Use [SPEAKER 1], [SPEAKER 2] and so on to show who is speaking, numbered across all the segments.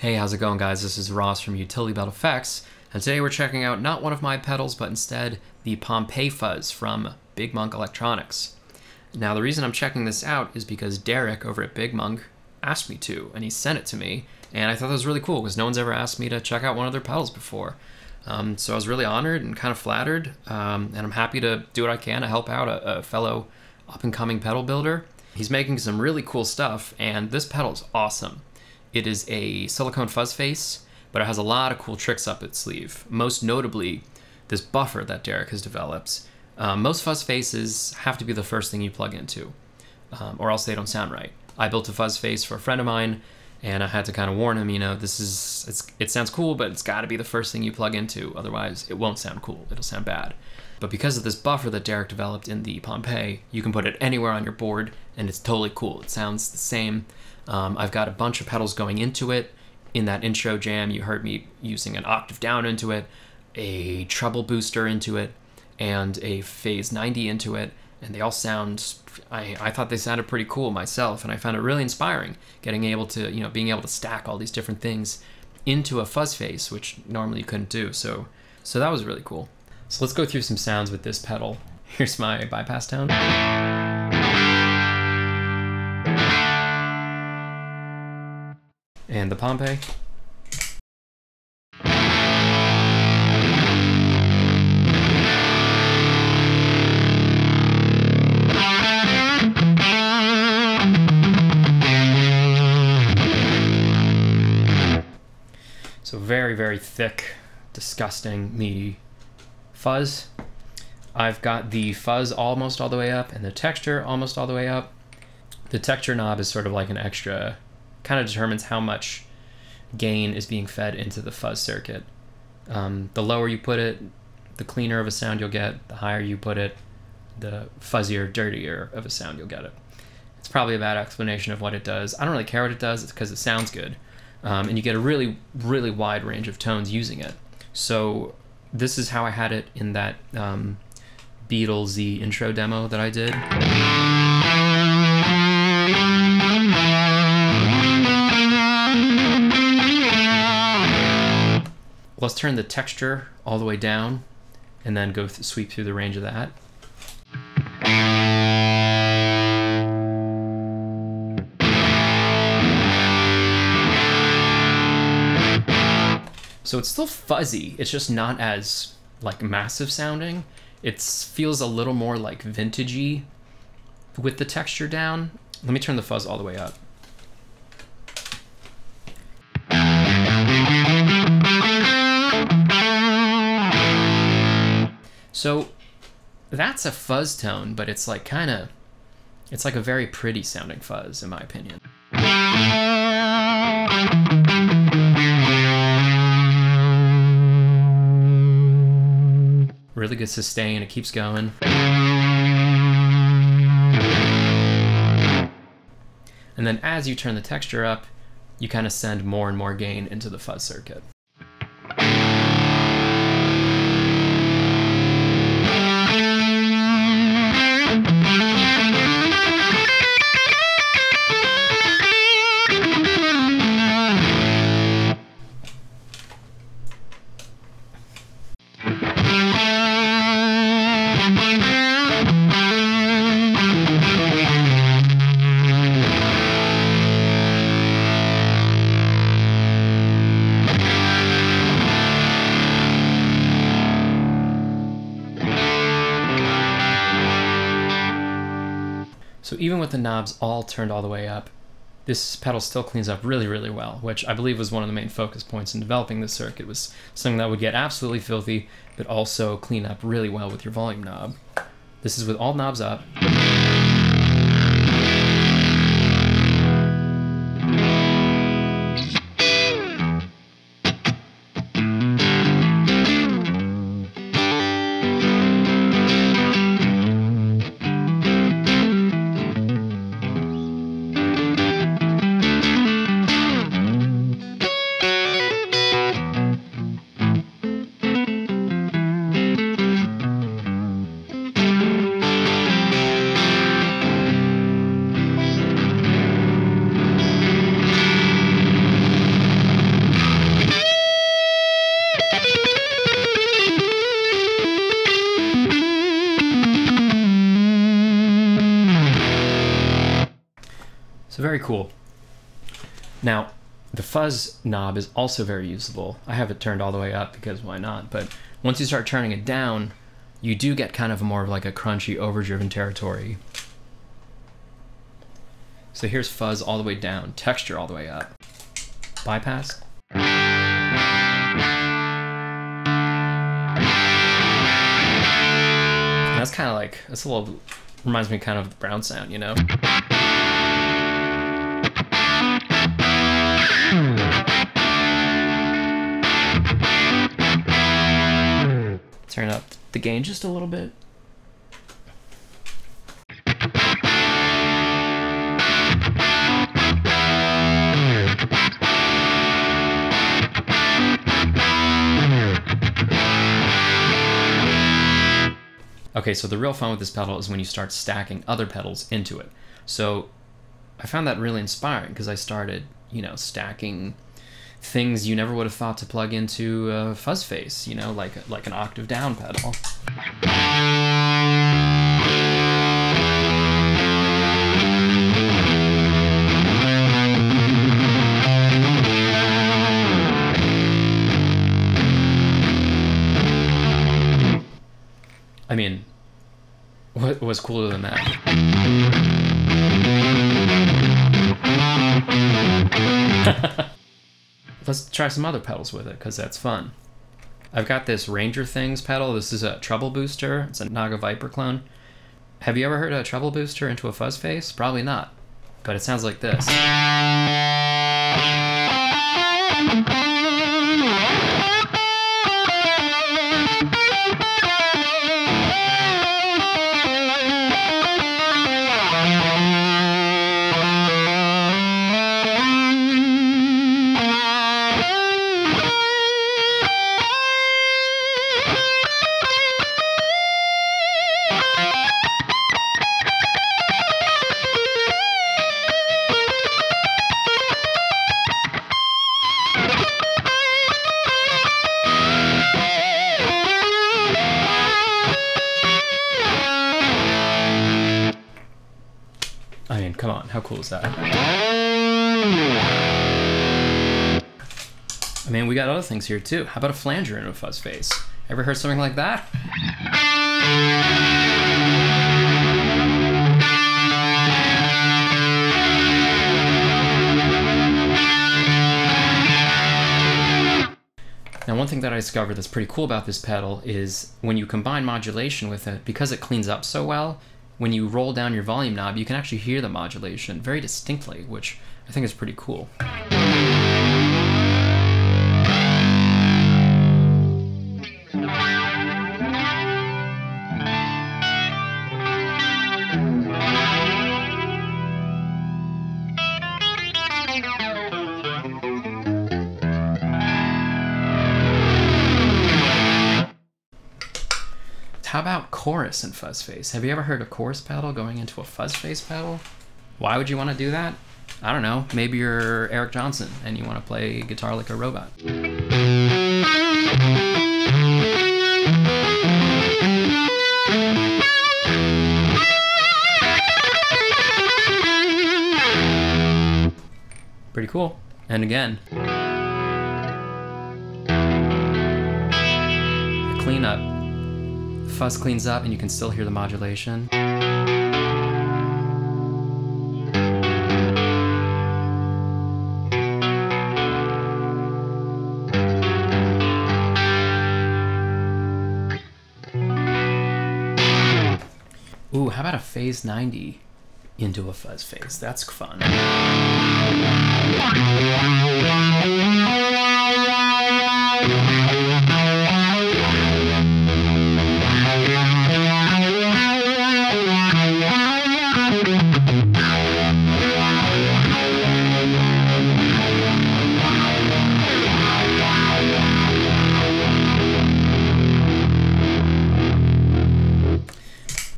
[SPEAKER 1] Hey, how's it going, guys? This is Ross from Utility Belt Effects, and today we're checking out not one of my pedals, but instead the Pompeii Fuzz from Big Monk Electronics. Now, the reason I'm checking this out is because Derek over at Big Monk asked me to, and he sent it to me, and I thought that was really cool because no one's ever asked me to check out one of their pedals before. So I was really honored and kind of flattered, and I'm happy to do what I can to help out a fellow up-and-coming pedal builder. He's making some really cool stuff, and this pedal is awesome. It is a silicone fuzz face, but it has a lot of cool tricks up its sleeve. Most notably, this buffer that Derek has developed. Most fuzz faces have to be the first thing you plug into, or else they don't sound right. I built a fuzz face for a friend of mine, and I had to kind of warn him, you know, it sounds cool, but it's got to be the first thing you plug into, otherwise it won't sound cool, it'll sound bad. But because of this buffer that Derek developed in the Pompeii, you can put it anywhere on your board, and it's totally cool. It sounds the same. I've got a bunch of pedals going into it. In that intro jam, you heard me using an octave down into it, a treble booster into it, and a phase 90 into it, and they all sound, I thought they sounded pretty cool myself, and I found it really inspiring, being able to stack all these different things into a fuzz face, which normally you couldn't do, so that was really cool. So let's go through some sounds with this pedal. Here's my bypass tone. And the Pompeii. So very, very thick, disgusting, meaty fuzz. I've got the fuzz almost all the way up and the texture almost all the way up. The texture knob is sort of like an extra, kind of determines how much gain is being fed into the fuzz circuit. The lower you put it, the cleaner of a sound you'll get. The higher you put it, the fuzzier, dirtier of a sound you'll get it. It's probably a bad explanation of what it does. I don't really care what it does, it's because it sounds good. And you get a really, really wide range of tones using it. So this is how I had it in that Beatles intro demo that I did. Let's turn the texture all the way down and then go sweep through the range of that. So it's still fuzzy, it's just not as like massive sounding. It feels a little more like vintagey with the texture down. Let me turn the fuzz all the way up. So that's a fuzz tone, but it's like it's like a very pretty sounding fuzz in my opinion. Really good sustain, it keeps going. And then as you turn the texture up, you kind of send more and more gain into the fuzz circuit. So even with the knobs all turned all the way up, this pedal still cleans up really, really well, which I believe was one of the main focus points in developing this circuit, was something that would get absolutely filthy, but also clean up really well with your volume knob. This is with all knobs up. So very cool. Now, the fuzz knob is also very usable. I have it turned all the way up because why not? But once you start turning it down, you do get kind of more of like a crunchy, overdriven territory. So here's fuzz all the way down, texture all the way up. Bypass. And that's kind of like, that's a little, reminds me kind of the brown sound, you know? Turn up the gain just a little bit. Okay, so the real fun with this pedal is when you start stacking other pedals into it. So I found that really inspiring because I started, you know, stacking things you never would have thought to plug into a fuzz face, you know, like an octave down pedal. I mean, what was cooler than that? Let's try some other pedals with it, because that's fun. I've got this Ranger Things pedal. This is a treble booster. It's a Naga Viper clone. Have you ever heard a treble booster into a fuzz face? Probably not, but it sounds like this. I mean, come on, how cool is that? I mean, we got other things here too. How about a flanger in a fuzz face? Ever heard something like that? Now, one thing that I discovered that's pretty cool about this pedal is when you combine modulation with it, because it cleans up so well, when you roll down your volume knob, you can actually hear the modulation very distinctly, which I think is pretty cool. How about chorus and fuzz face? Have you ever heard a chorus pedal going into a fuzz face pedal? Why would you want to do that? I don't know. Maybe you're Eric Johnson and you want to play guitar like a robot. Pretty cool. And again, clean up. Fuzz cleans up and you can still hear the modulation. Ooh, how about a phase 90 into a fuzz face? That's fun.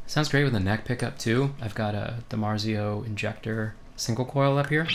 [SPEAKER 1] Sounds great with a neck pickup too. I've got a DiMarzio injector single coil up here.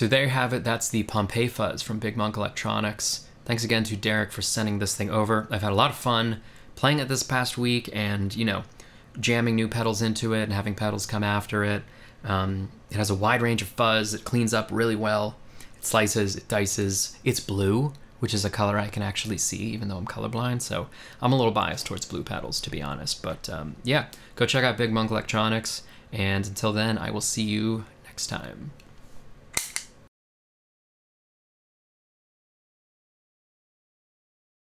[SPEAKER 1] So there you have it. That's the Pompeii Fuzz from Big Monk Electronics. Thanks again to Derek for sending this thing over. I've had a lot of fun playing it this past week and, you know, jamming new pedals into it and having pedals come after it. It has a wide range of fuzz. It cleans up really well. It slices, it dices. It's blue, which is a color I can actually see even though I'm colorblind. So I'm a little biased towards blue pedals, to be honest. But yeah, go check out Big Monk Electronics. And until then, I will see you next time.